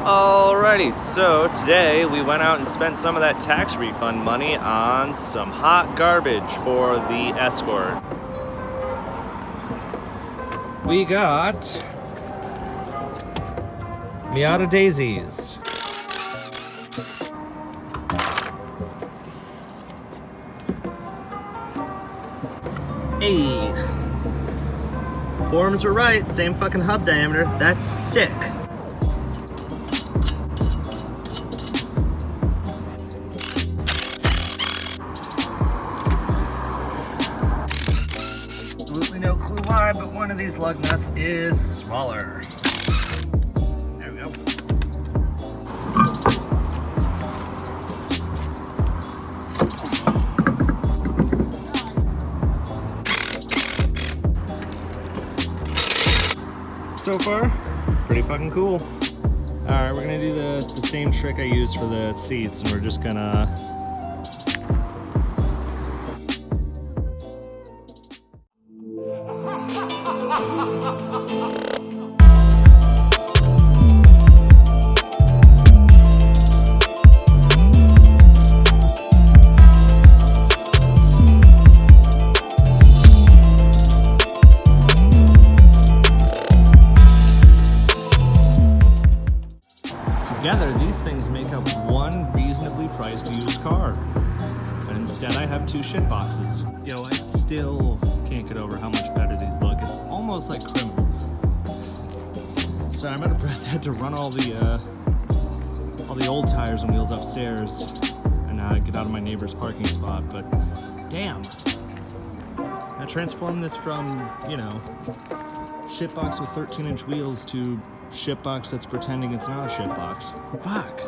Alrighty, so today we went out and spent some of that tax refund money on some hot garbage for the Escort. We got Miata daisies. Hey, forms were right, same fucking hub diameter, that's sick. Absolutely no clue why, but one of these lug nuts is smaller. There we go. So far, pretty fucking cool. Alright, we're gonna do the same trick I used for the seats, and we're just gonna together, these things make up one reasonably priced used car. But instead I have two shit boxes. Yo, I still can't get over how much better these look. It's almost like criminal. Sorry, I'm out of breath. I had to run all the old tires and wheels upstairs and get out of my neighbor's parking spot, but damn. I transformed this from, you know, shitbox with 13-inch wheels to shitbox that's pretending it's not a shitbox. Fuck.